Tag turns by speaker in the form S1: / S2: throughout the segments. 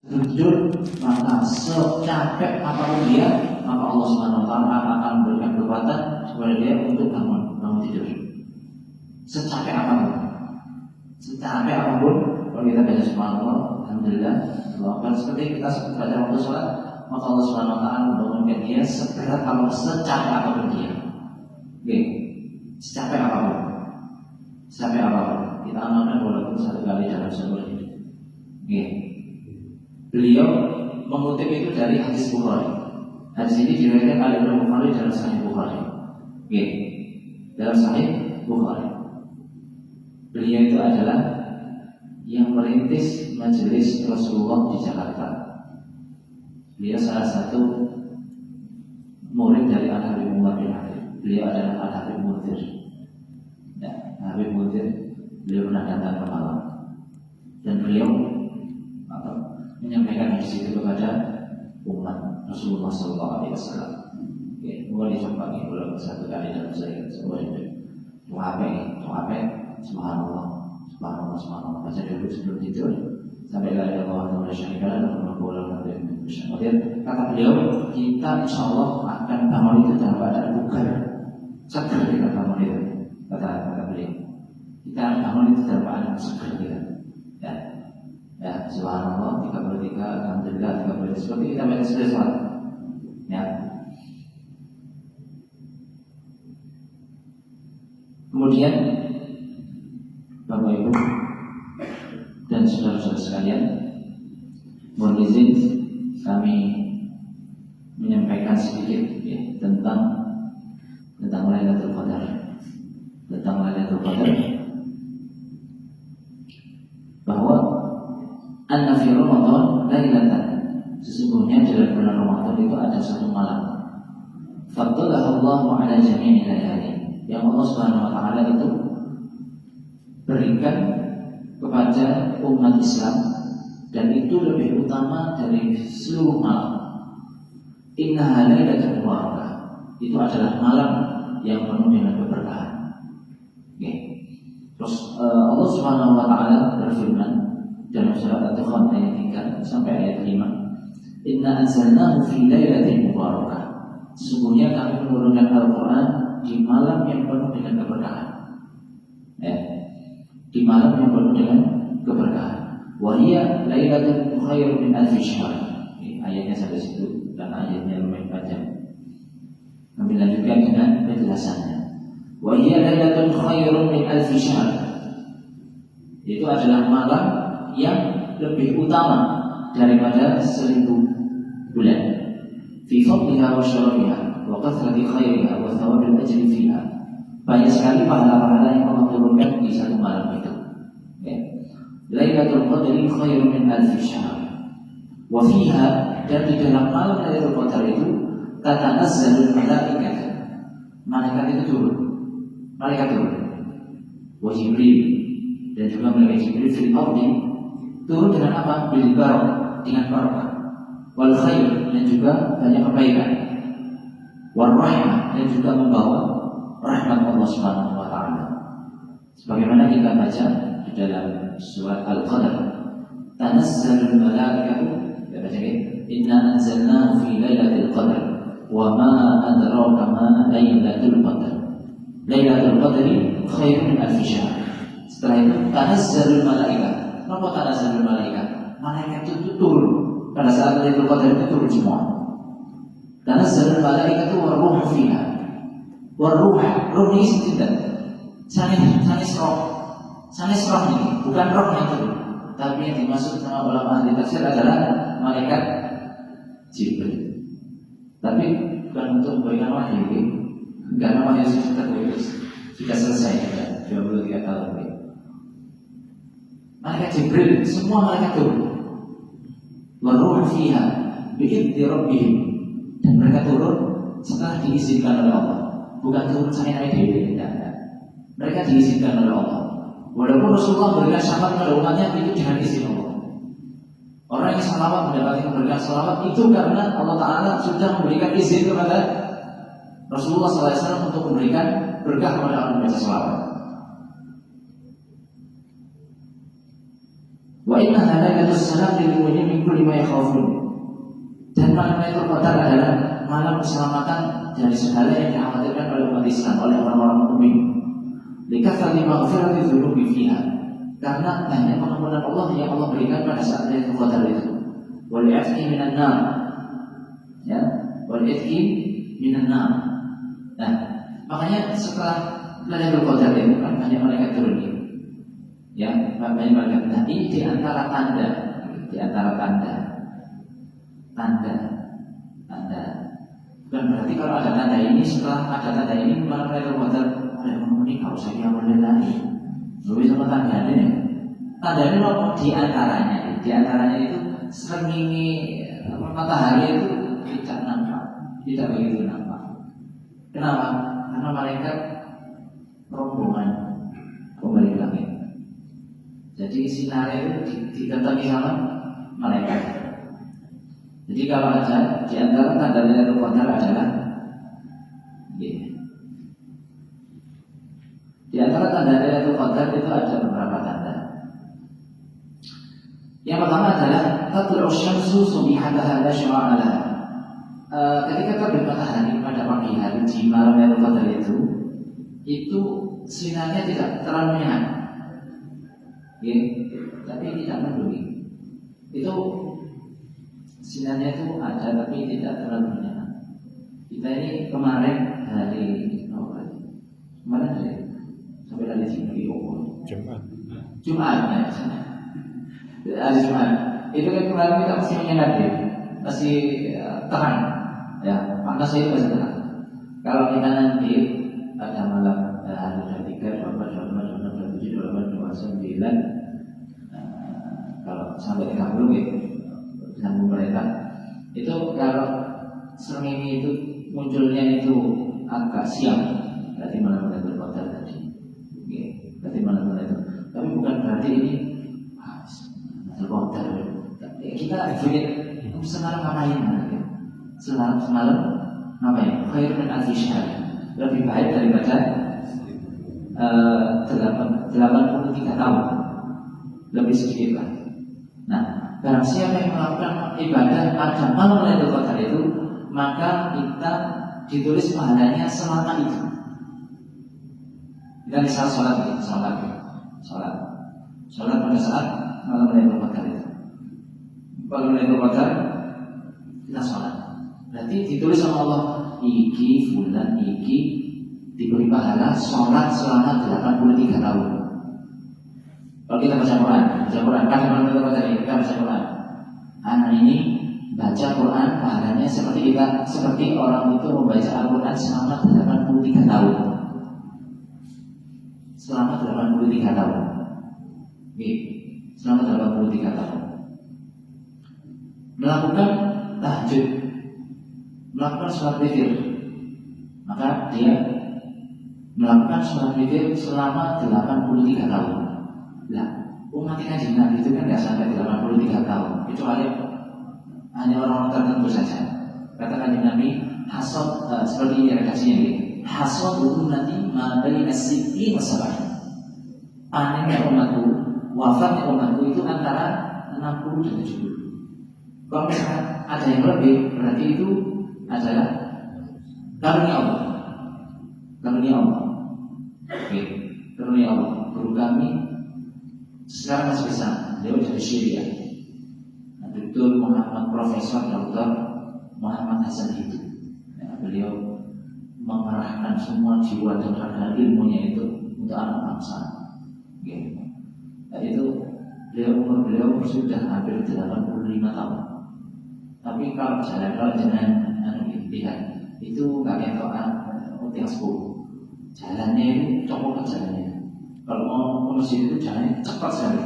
S1: Jujur, maka secapek apapun dia, maka Allah Subhanahu wa Ta'ala akan memberikan kekuatan kepada dia untuk bangun tidur. Secapek apapun, kalau kita baca subhanallah, alhamdulillah, Allah seperti kita baca waktu sholat, maka Allah Subhanahu wa Ta'ala membangunkan dia seberat apapun, secapek apapun dia. Oke, secapek apapun. Kita amalkan walaupun satu kali dalam seumur hidup. Oke. Beliau mengutip itu dari hadis Bukhari. Hadis ini diriwayatkan oleh Imam Bukhari dalam Sahih Bukhari. Oke. Dalam Sahih Bukhari. Beliau itu adalah yang merintis majelis Rasulullah di Jakarta. Beliau salah satu murid dari Al-Habib Umar bin Habib. Beliau adalah Al-Habib Mudir. Habib Mudir, beliau pernah datang ke Malang. Dan beliau menyampaikan hadis itu kepada umat Rasulullah SAW. Mulai dicoba belum satu kali dalam sebuah hidup. Doa subhanallah, baca dulu sebelum tidur sampai la ilaha illallah wa la syarika lahu lahul mulku wa kata beliau, kita insya Allah akan bangun itu dalam keadaan bugar, segar kita bangun itu. Kata beliau, kita akan bangun itu dalam keadaan segar kita. Ya, subhanallah 33, alhamdulillah 33, seperti kita baca sebelum sholat. Ya. Kemudian Bapak Ibu dan saudara-saudara sekalian, mohon izin kami menyampaikan sedikit ya, tentang Lailatul Qadar. Bahwa anna fi Ramadan lailatan, sesungguhnya di bulan Ramadan itu ada satu malam. Faddalahu Allahu ala jami'i layali, yang Allah Subhanahu wa Ta'ala itu berikan kepada umat Islam, dan itu lebih utama dari seluruh malam. Innaha lailatul mubarakah, itu adalah malam yang penuh dengan keberkahan. Okay. Terus Allah Subhanahu wa Ta'ala berfirman dalam surat At-Dukhan ayat 3 sampai ayat 5, Inna anzalnahu fi lailatin mubarakah, sesungguhnya kami menurunkan Al-Quran di malam yang penuh dengan keberkahan. Di malam yang penuh dengan keberkahan. Wa hiya lailatun khairun min alfi syahr. Ayatnya sampai situ dan ayatnya lumayan panjang. Kami lanjutkan dengan penjelasannya. Wa hiya lailatun khairun min alfi syahr. Itu adalah malam yang lebih utama daripada 1000 bulan. Fi fadliha wa syarafiha wa kathrati khairiha wa thawabil ajri fiha. Banyak sekali pahala-pahala yang Allah turunkan di satu malam itu. Lailatul Qadri khairun min alfi syahr. Wa fiha, dan di dalam malam Lailatul Qadar itu tatanazzalul malaikah. Malaikat itu turun. Wa Jibril, dan juga malaikat Jibril fil ardi, turun dengan apa? Bil barakah, dengan barakah. Wal khair, dan juga banyak kebaikan. Wal rahmah, dan juga membawa rahmat Allah Subhanahu wa Ta'ala. Sebagaimana kita baca di dalam surat Al-Qadar, tanazzalul malaikatu, kita baca ini, inna anzalnahu fi lailatul qadar wa ma adraka ma lailatul qadar. Lailatul qadri khairun min alfi syahr. Setelah itu tanazzalul malaikat. Kenapa tanazzalul malaikat? Malaikat itu turun pada saat Lailatul Qadar, itu turun semua. Tanazzalul malaikatu wa ruhu fiha. Waruh ini sinten? Sanes roh ini, bukan roh yang turun, tapi yang dimaksud sama ulama ahli tafsir adalah malaikat Jibril. Tapi bukan untuk memberikan wahyu, karena wahyu sudah selesai ya, 23 tahun. Malaikat Jibril, semua malaikat turun. Waruh fiha bi'idzi rabbihim, dan mereka turun setelah diizinkan oleh Allah. Bukan turun saya dewi, tidak. Mereka diizinkan oleh Allah. Walaupun Rasulullah memberikan syafaat pada umatnya, itu dengan izin Allah. Orang yang salawat mendapatkan keberkahan salawat itu karena Allah Ta'ala sudah memberikan izin kepada Rasulullah SAW untuk memberikan berkah kepada orang membaca salawat. Wa inna lailatul salam lil mu'minin min kulli ma yakhafun. Dan malam Lailatul Qadar adalah malam keselamatan dari segala yang dikhawatirkan oleh umat Islam, oleh orang-orang mukmin. Likathrati maghfirati dzunubi fiha. Karena banyak pengampunan Allah yang Allah berikan pada saat Lailatul Qadar itu. Wal ifki minan nar. Ya, wal ifki minan nar. Nah, makanya setelah Lailatul Qadar itu kan banyak malaikat turun. Ya, banyak malaikat. Nah, ini di antara tanda, bukan berarti kalau ada tanda ini, setelah ada tanda ini malam Lailatul Qadar ada ini kalau saya yang berlari lebih sama tanda ini. Tanda ini loh di antaranya itu seringi matahari itu tidak nampak, tidak begitu nampak. Kenapa? Karena malaikat rombongan kembali langit. Jadi sinar itu didatangi sama malaikat. Jadi kalau ada di antara tanda Lailatul Qadar adalah di antara tanda Lailatul Qadar itu ada beberapa tanda. Yang pertama adalah tatlu'u syamsu subihataha la syu'a'a laha. Ketika terbit matahari pada pagi hari di malam Lailatul Qadar itu sinarnya tidak terlalu menyengat. Tapi tidak mendung. Itu sinarnya itu ada tapi tidak terlalu menyengat. Kita ini kemarin hari sampai hari Jumat ya. Hari Jumat itu kan kemarin kita masih menyengat ya, masih terang ya, panas itu masih terang. Kalau kita nanti pada malam hari 23, 24, 25, 26, 27, 29 kalau sampai 30 gitu sambung mereka itu kalau seringi itu munculnya itu agak siang, berarti malam Lailatul Qadar tadi. Berarti malam itu. Tapi bukan berarti ini Lailatul Qadar. Kita pikir semalam ngapain? Semalam ngapain? Khair min alfi syahr. Lebih baik daripada 83 tahun. Lebih sedikit lah. Nah, barang siapa yang melakukan ibadah pada malam Lailatul Qadar itu, maka kita ditulis pahalanya selama itu. Kita misal sholat pada saat malam Lailatul Qadar itu. Malam Lailatul Qadar kita sholat. Berarti ditulis sama Allah, iki fulan iki diberi pahala sholat selama 83 tahun. Kalau kita baca Quran pada malam Lailatul Qadar kita baca Quran. Anak ini baca Quran pahalanya seperti orang itu membaca Al-Quran selama 83 tahun. Selama 83 tahun. Selama 83 tahun. Melakukan tahajud, melakukan sholat witir, maka dia melakukan sholat witir selama 83 tahun. Nah, umat Kanjeng Nabi itu kan nggak sampai 83 tahun, kecuali hanya orang-orang tertentu saja. Kata Kanjeng Nabi, hasad seperti ini redaksinya ini. Hasad ummati ma baina as-sitti wa sab'in. Panennya umatku, wafatnya umatku itu antara 60 dan 70. Kalau misalkan ada yang lebih, berarti itu adalah karunia Allah. Karunia Allah. Karunia Allah. Guru kami sekarang masih besar, dia dari Syria. Dr. Muhammad Profesor Dr. Muhammad Hasan itu, ya, beliau mengerahkan semua jiwa dan raga ilmunya itu untuk anak bangsa. Gitu. Nah, itu umur beliau sudah hampir 85 tahun. Tapi kalau jangan lihat itu nggak kayak yang 10. Jalannya itu copot ke jalannya. Kalau mau ke masjid itu jalannya cepat sekali.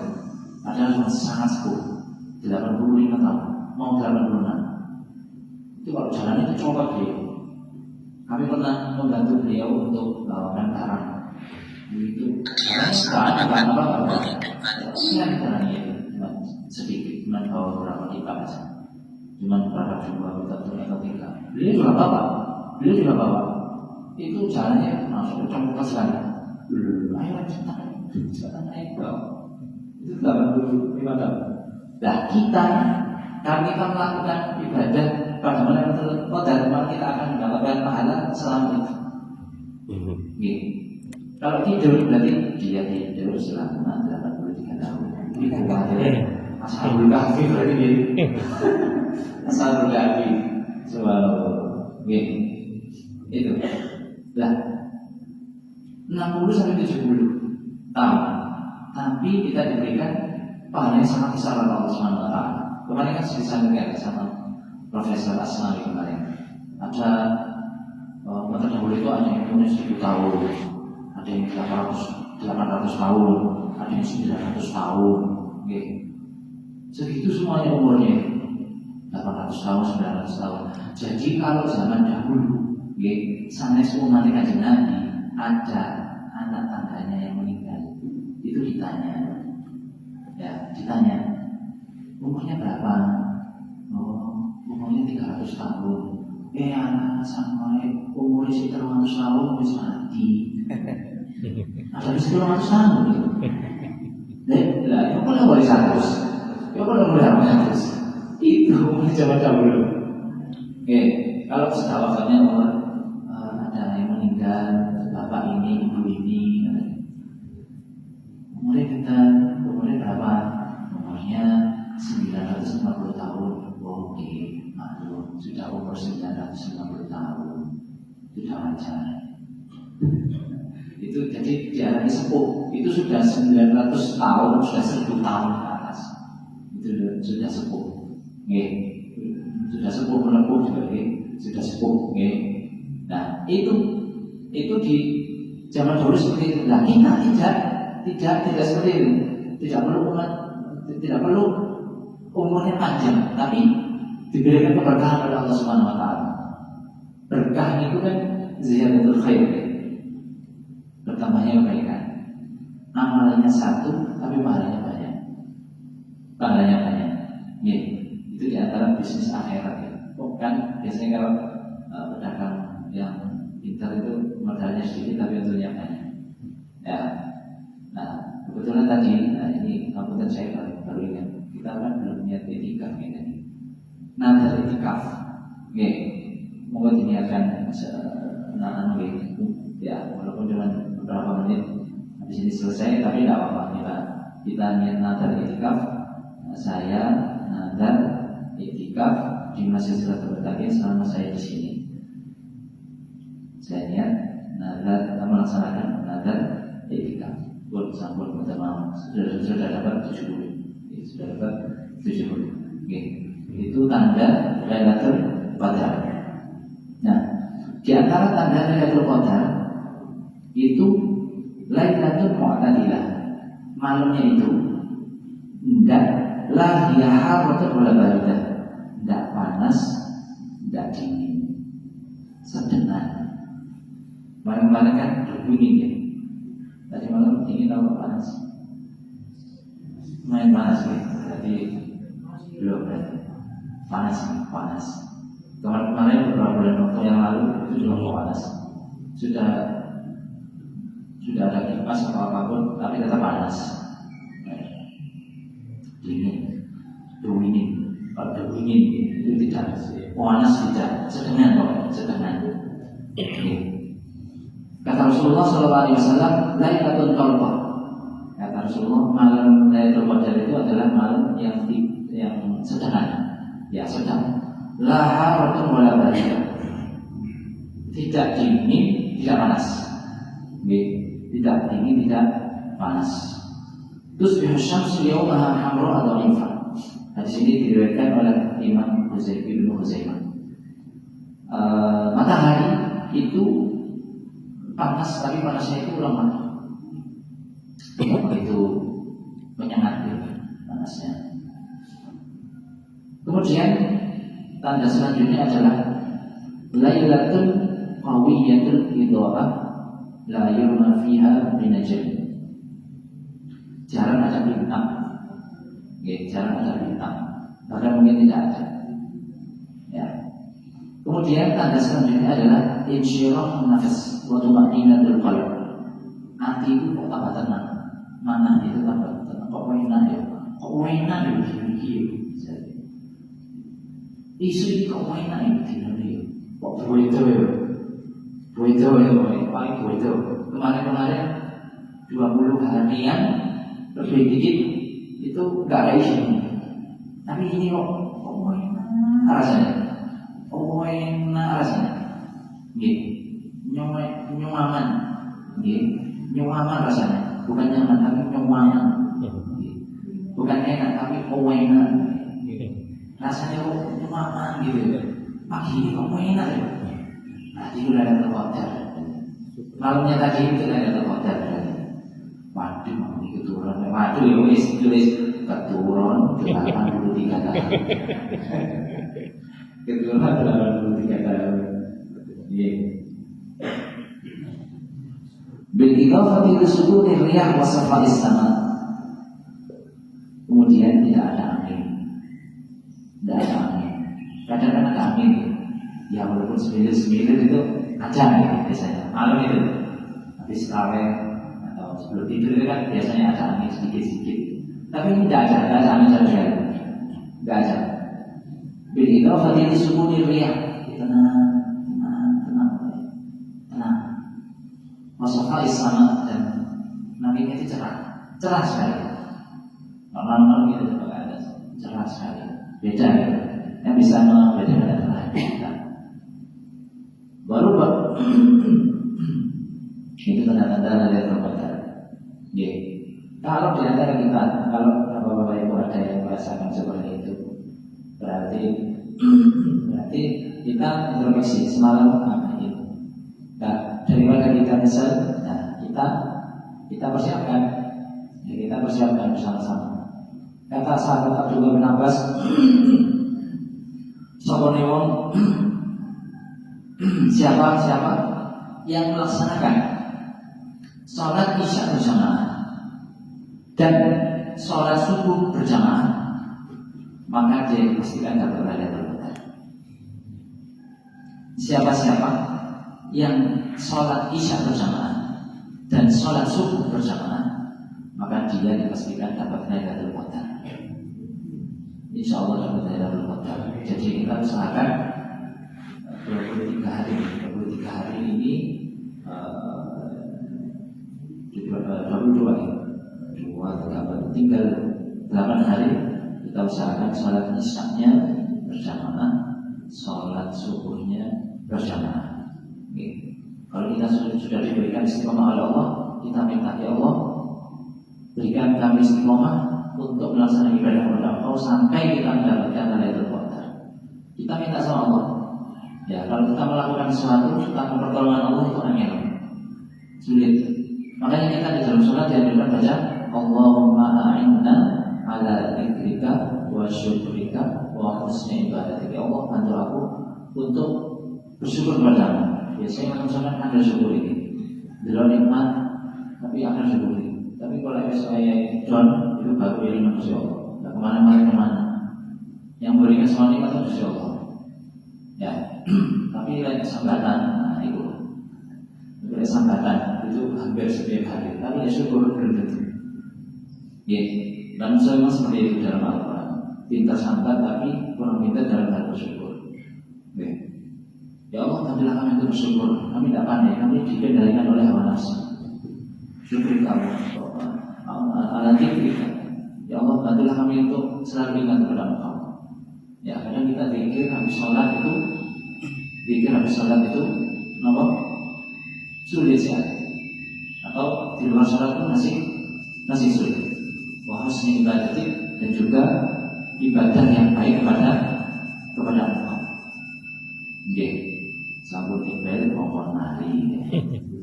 S1: Padahal sangat 10. 85 tahun, mau 86. Itu kalau jalan itu coba beliau. Kami pernah membantu beliau untuk bawakan barang. Itu jalannya apa? Ingat jalannya itu cuma sedikit, cuma bawa beberapa tiba saja. Cuma beberapa jumlah atau 3. Beliau juga bawa. Itu jalannya masuk ke congkak sekali. Ayo cepat naik. Itu 85 tahun. Nah kami akan melakukan ibadah pada malam Qadar, maka kita akan mendapatkan pahala selama itu. Gitu. Kalau tidur berarti dia tidur selama 83 tahun. Itu katanya Ashabul Kahfi berarti gitu. Ashabul Kahfi. Subhanallah. Gitu. Itu. Lah 60 sampai 70 tahun. Tapi kita diberikan pahala yang sangat besar oleh Allah Subhanahu wa taala. Kemarin kan sudah disampaikan sama Profesor Asnawi kemarin. Ada terdahulu itu ada yang punya 1000 tahun, ada yang 800 tahun, ada yang 900 tahun, okay. Segitu semuanya umurnya 800 tahun, 900 tahun. Jadi kalau zaman dahulu, okay, sanes umat Kanjeng Nabi ada anak tangganya yang meninggal, itu ditanya, umurnya berapa? Oh, umurnya 300 tahun. Anak sampai umurnya 300 tahun bisa mati. Ada 300 tahun gitu. Lah, ya kalau boleh 100, ya kalau boleh 100. Itu umurnya zaman dahulu. Oke, kalau setelah wafatnya ada yang meninggal, bapak ini, ibu ini, umurnya berapa? Umurnya 950 tahun. Oke, maklum, sudah umur 950 tahun, sudah wajar. Itu jadi diarani sepuh. Itu sudah 900 tahun, sudah 1000 tahun ke atas. Itu sudah sepuh. Oke, sudah sepuh menepuh juga, sudah sepuh. Oke. Nah, itu di zaman dahulu seperti itu. Nah, kita tidak seperti itu. Tidak perlu umurnya panjang, tapi diberikan keberkahan oleh Allah Subhanahu wa taala. Berkah itu kan ziyadatul khair. Bertambahnya kebaikan. Amalnya satu tapi pahalanya banyak. Ya, itu di antara bisnis akhirat ya. Kan biasanya kalau pedagang yang pintar itu modalnya sedikit tapi untungnya banyak. Ya. Nah, kebetulan tadi ini komputer saya baru ingat. Kita kan belum niat etikaf ini. Nah, dari etikaf, mungkin diniatkan ya, walaupun cuma beberapa menit habis ini selesai, tapi tidak apa-apa. Kita niat nazar etikaf. Saya nazar etikaf di Masjid Silatul Mustaqim selama saya di sini. Saya niat nazar melaksanakan nazar etikaf. Buat sambut minta maaf, sudah dapat 70. Sudah dapat 70. Itu tanda Lailatul Qadar. Nah, di antara tanda Lailatul Qadar itu Lailatul Mu'tadilah. Malamnya itu tidak la harratun wala baridah. Tidak panas, tidak dingin. Sedang. Malam-malam kan dingin ya. Tadi malam dingin atau panas? Main panas ya. Jadi belum panas. Kemarin beberapa bulan waktu yang lalu itu juga panas. Sudah ada kipas atau apapun, tapi tetap panas. Dingin. Kalau dingin itu tidak panas, tidak sedang. Kata Rasulullah SAW, Lailatul Qadar. Kata Rasulullah, malam Lailatul Qadar itu adalah malam yang sedang. Ya, sedang. La harratun wala baridah. Tidak dingin, tidak panas. Tidak dingin, tidak panas. Tusbihu syamsu yawmaha hamra atau infar. Di sini diriwayatkan oleh Imam Ibnu Khuzaimah. Matahari itu panas, tapi panasnya itu lemah. Itu menyengat panasnya. Kemudian tanda selanjutnya adalah Lailatul Qawiyatul Idha'ah la yurma fiha binajm. Jarang ada bintang. Jarang ada bintang. Bahkan mungkin tidak ada. Ya. Kemudian tanda selanjutnya adalah insyirah nafas wa tuma'ninatul qalb. Hati itu kok tambah tenang. Mana itu tambah tenang. Kok enak ya? kok enak begini. Isu ini kok enak begini. Kok begitu ya? Paling begitu. Kemarin 20 harian lebih dikit itu nggak ada isinya. Tapi ini kok enak rasanya. Enak rasanya. Nyaman. Nyaman rasanya. Bukan nyaman tapi nyaman. Bukan enak tapi enak. Rasanya kok nyaman gitu. Pagi ini kok enak ya. Tadi udah ada terkotor. Malamnya tadi itu ada terkotor. Waduh, ini keturun. Waduh, ya wis tulis keturun 83 tahun. Keturun 83 tahun. Bil idhafati li suduri riyah wa safa'is sama. Kemudian tidak ada angin. Kadang-kadang ada angin. Ya walaupun semilir itu aja ya biasanya. Malam itu habis terawih atau sebelum tidur itu kan biasanya ada angin sedikit-sedikit. Tapi ini tidak ada angin sama sekali. Tidak ada. Bil idhafati li suduri riyah. Tenang. Wasafa'is sama dan nabinya itu cerah sekali. Malam-malam itu juga ada cerah sekali. Beda gitu. Yang bisa membedakan antara kita. Baru itu tanda-tanda dari Al-Qadar. Kalau di antara kita, kalau bapak-bapak ibu ada yang merasakan seperti itu, berarti kita introspeksi semalam ngapain. Nah, daripada kita misal, kita persiapkan, kita persiapkan bersama-sama. Kata sahabat Abdullah bin Abbas, siapa yang melaksanakan sholat isya berjamaah dan sholat subuh berjamaah, maka dia pastikan dapat Lailatul Qadar. Siapa yang sholat isya berjamaah dan sholat subuh berjamaah, maka dia dipastikan dapat Lailatul Qadar. Insya Allah dapat Lailatul Qadar. Jadi kita usahakan 23 hari ini 22 tinggal 8 hari kita usahakan sholat isya-nya berjamaah, sholat subuhnya berjamaah. Kalau kita sudah diberikan istiqomah oleh Allah, kita minta ya Allah berikan kami istiqomah untuk melaksanakan ibadah kepada Engkau sampai kita mendapatkan Lailatul Qadar. Kita minta sama Allah. Ya, kalau kita melakukan sesuatu tanpa pertolongan Allah itu angel, sulit. Makanya kita di dalam sholat dianjurkan baca Allahumma a'inna ala dzikrika wa syukrika wa husni ibadatika. Ya Allah, bantu aku untuk bersyukur padamu. Biasanya manusia kan ada syukur ini, dalam nikmat, tapi akan syukur ini. Tapi kalau saya John itu baru dari manusia Allah, tidak kemana-mana. Yang berikan semua nikmat itu Allah. Ya, tapi lain sambatan, itu sambatan itu hampir setiap hari. Tapi ya syukur belum tentu. Ya, dan saya memang seperti itu dalam Al-Quran. Pintar sambat tapi kurang pintar dalam hal bersyukur. Ya Allah, bantulah kami untuk bersyukur. Kami tidak pandai, kami dikendalikan oleh hawa nafsu. Syukur kamu, ala dzikrika. Ya Allah, bantulah kami untuk selalu ingat kepada Engkau. Ya, kadang kita zikir habis sholat itu, nama sulit sekali. Atau di luar sholat pun masih sulit. Wa husni ibadatik, dan juga ibadah yang baik kepada Engkau. Nggih, sampun ibadah mongkon mari.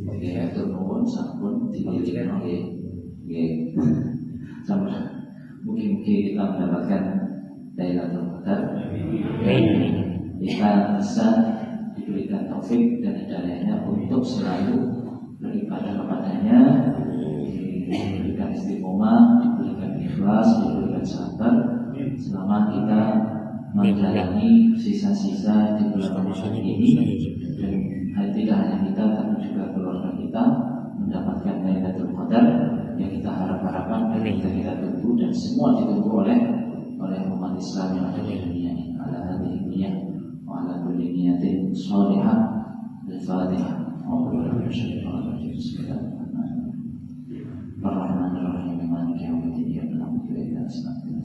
S1: Nggih, atur nuwun sampun dipilihno nggih. Sampun mungkin kita mendapatkan Lailatul Qadar. Kita bisa diberikan taufik dan hidayahnya untuk selalu beribadah kepadanya, diberikan istiqomah, diberikan ikhlas, diberikan sabar selama kita menjalani sisa-sisa di bulan Ramadan ini, dan tidak hanya kita tapi juga keluarga kita mendapatkan Lailatul Qadar yang kita harapkan dan kita tunggu dan semua ditunggu oleh umat Islam yang ada di dunia ini. Ala hadhihi niyyah wa ala kulli niyatin shalihah. Al-Fatihah. Bismillahirrahmanirrahim. Maliki yaumiddin. Iyyaka na'budu wa iyyaka nasta'in.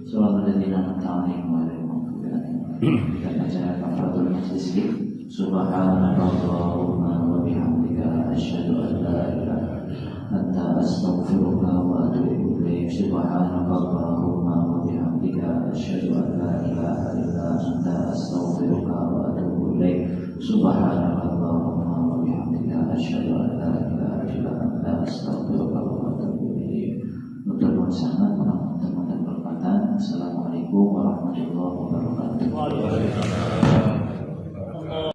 S1: Shiratal ladzina an'amta 'alaihim ghairil maghdubi 'alaihim waladdallin. Kita baca kafaratul majlis. Subhanallahumma wa bihamdika asyhadu an la ilaha illa anta astaghfiruka wa atubu ilaik. Subhanallahumma wa bihamdika asyhadu an la ilaha illa anta astaghfiruka wa atubu ilaik. Subhanallah.